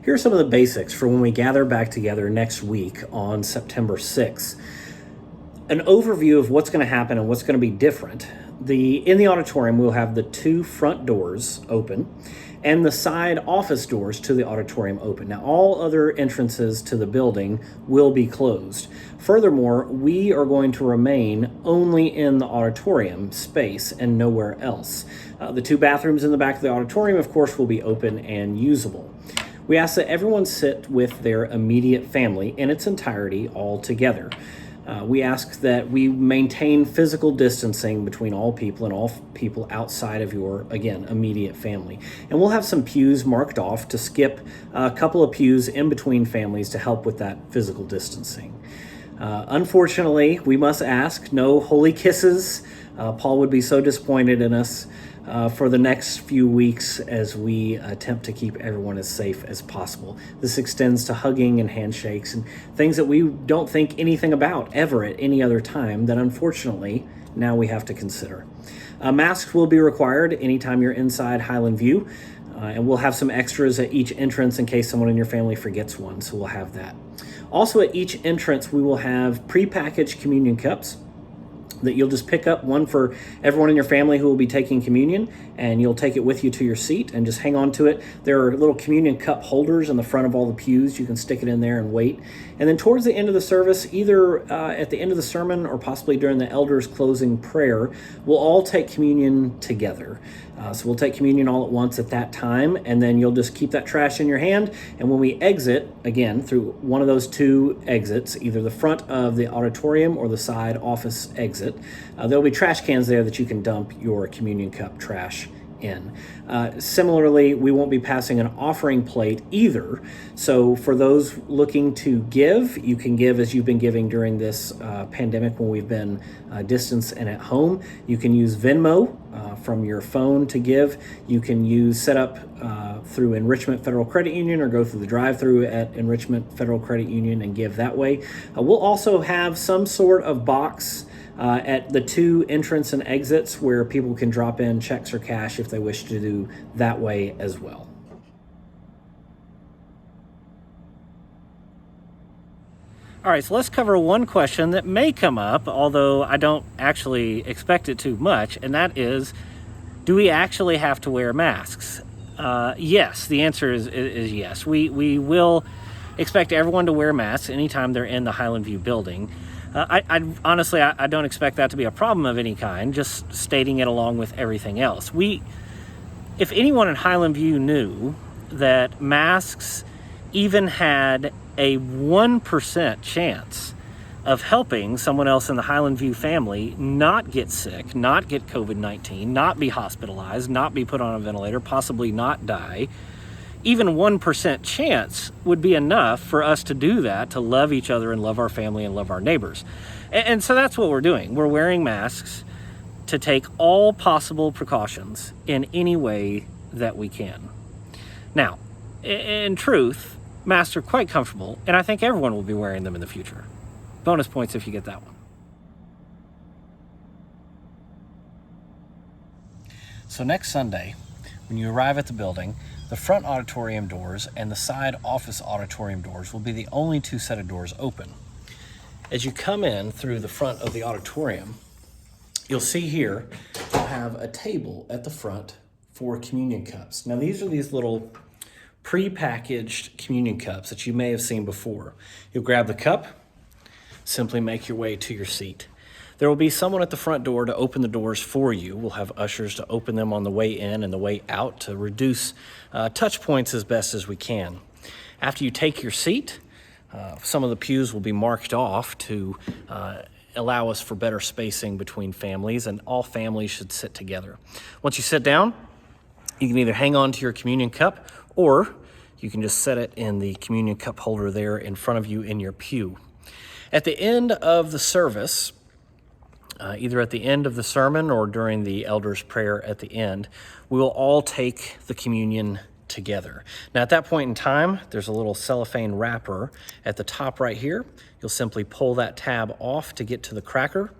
Here are some of the basics for when we gather back together next week on September 6th. An overview of what's going to happen and what's going to be different. In the auditorium, we'll have the 2 front doors open and the side office doors to the auditorium open. Now, all other entrances to the building will be closed. Furthermore, we are going to remain only in the auditorium space and nowhere else. The 2 bathrooms in the back of the auditorium, of course, will be open and usable. We ask that everyone sit with their immediate family in its entirety all together. We ask that we maintain physical distancing between all people and all people outside of your, again, immediate family. And we'll have some pews marked off to skip a couple of pews in between families to help with that physical distancing. Unfortunately, we must ask, no holy kisses. Paul would be so disappointed in us for the next few weeks as we attempt to keep everyone as safe as possible. This extends to hugging and handshakes and things that we don't think anything about ever at any other time that unfortunately now we have to consider. Masks will be required anytime you're inside Highland View, and we'll have some extras at each entrance in case someone in your family forgets one, so we'll have that. Also at each entrance we will have prepackaged communion cups that you'll just pick up, one for everyone in your family who will be taking communion, and you'll take it with you to your seat and just hang on to it. There are little communion cup holders in the front of all the pews. You can stick it in there and wait. And then towards the end of the service, either at the end of the sermon or possibly during the elders' closing prayer, we'll all take communion together. So we'll take communion all at once at that time, and then you'll just keep that trash in your hand. And when we exit, again, through one of those 2 exits, either the front of the auditorium or the side office exit, there'll be trash cans there that you can dump your communion cup trash in. Similarly, we won't be passing an offering plate either. So for those looking to give, you can give as you've been giving during this pandemic when we've been distanced and at home. You can use Venmo from your phone to give. You can set up through Enrichment Federal Credit Union or go through the drive-through at Enrichment Federal Credit Union and give that way. We'll also have some sort of box at the 2 entrance and exits where people can drop in checks or cash if they wish to do that way as well. All right, so let's cover one question that may come up, although I don't actually expect it to much, and that is, do we actually have to wear masks? Yes, the answer is yes. We will expect everyone to wear masks anytime they're in the Highland View building. I honestly don't expect that to be a problem of any kind, just stating it along with everything else. If anyone in Highland View knew that masks even had a 1% chance of helping someone else in the Highland View family not get sick, not get COVID-19, not be hospitalized, not be put on a ventilator, possibly not die, even 1% chance would be enough for us to do that, to love each other and love our family and love our neighbors. And so that's what we're doing. We're wearing masks to take all possible precautions in any way that we can. Now, in truth, masks are quite comfortable, and I think everyone will be wearing them in the future. Bonus points if you get that one. So next Sunday, when you arrive at the building, the front auditorium doors and the side office auditorium doors will be the only 2 set of doors open. As you come in through the front of the auditorium, you'll see here you'll have a table at the front for communion cups. Now these are these little pre-packaged communion cups that you may have seen before. You'll grab the cup, simply make your way to your seat. There will be someone at the front door to open the doors for you. We'll have ushers to open them on the way in and the way out to reduce touch points as best as we can. After you take your seat, some of the pews will be marked off to allow us for better spacing between families, and all families should sit together. Once you sit down, you can either hang on to your communion cup or you can just set it in the communion cup holder there in front of you in your pew. At the end of the service, either at the end of the sermon or during the elder's prayer at the end, we will all take the communion together. Now at that point in time, there's a little cellophane wrapper at the top right here. You'll simply pull that tab off to get to the cracker,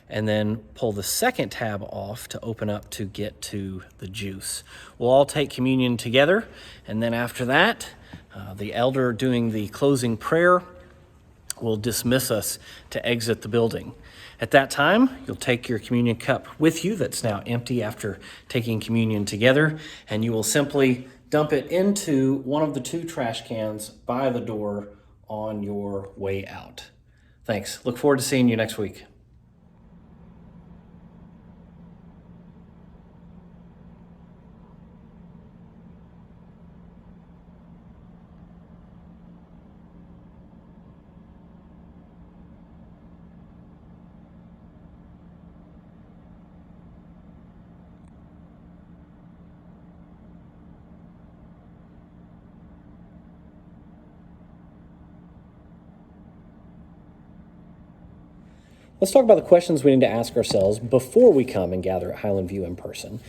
and then pull the second tab off to open up to get to the juice. We'll all take communion together, and then after that, The elder doing the closing prayer will dismiss us to exit the building. At that time, you'll take your communion cup with you that's now empty after taking communion together, and you will simply dump it into one of the 2 trash cans by the door on your way out. Thanks. Look forward to seeing you next week. Let's talk about the questions we need to ask ourselves before we come and gather at Highland View in person.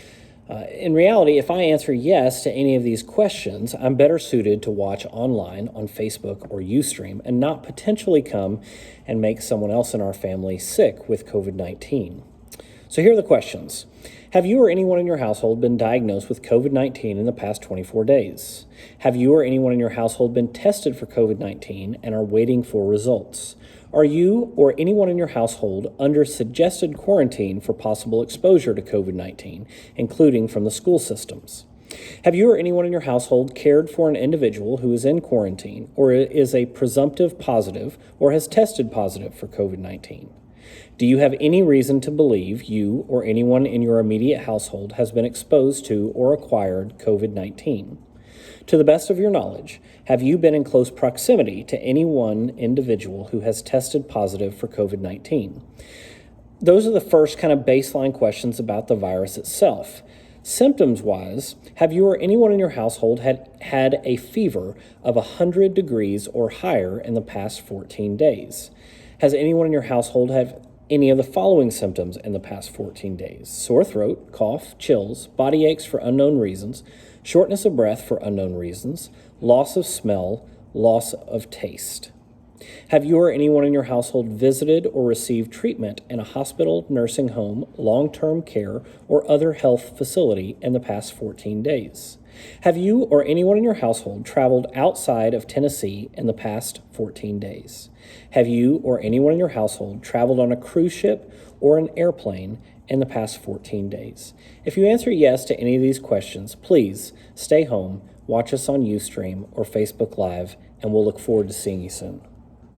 In reality, if I answer yes to any of these questions, I'm better suited to watch online on Facebook or Ustream and not potentially come and make someone else in our family sick with COVID-19. So here are the questions. Have you or anyone in your household been diagnosed with COVID-19 in the past 24 days? Have you or anyone in your household been tested for COVID-19 and are waiting for results? Are you or anyone in your household under suggested quarantine for possible exposure to COVID-19, including from the school systems? Have you or anyone in your household cared for an individual who is in quarantine or is a presumptive positive or has tested positive for COVID-19? Do you have any reason to believe you or anyone in your immediate household has been exposed to or acquired COVID-19? To the best of your knowledge, have you been in close proximity to any one individual who has tested positive for COVID-19? Those are the first kind of baseline questions about the virus itself. Symptoms-wise, have you or anyone in your household had a fever of 100 degrees or higher in the past 14 days? Has anyone in your household had any of the following symptoms in the past 14 days? Sore throat, cough, chills, body aches for unknown reasons, shortness of breath for unknown reasons, loss of smell, loss of taste. Have you or anyone in your household visited or received treatment in a hospital, nursing home, long-term care, or other health facility in the past 14 days? Have you or anyone in your household traveled outside of Tennessee in the past 14 days? Have you or anyone in your household traveled on a cruise ship or an airplane in the past 14 days? If you answer yes to any of these questions, please stay home, watch us on Ustream or Facebook Live, and we'll look forward to seeing you soon.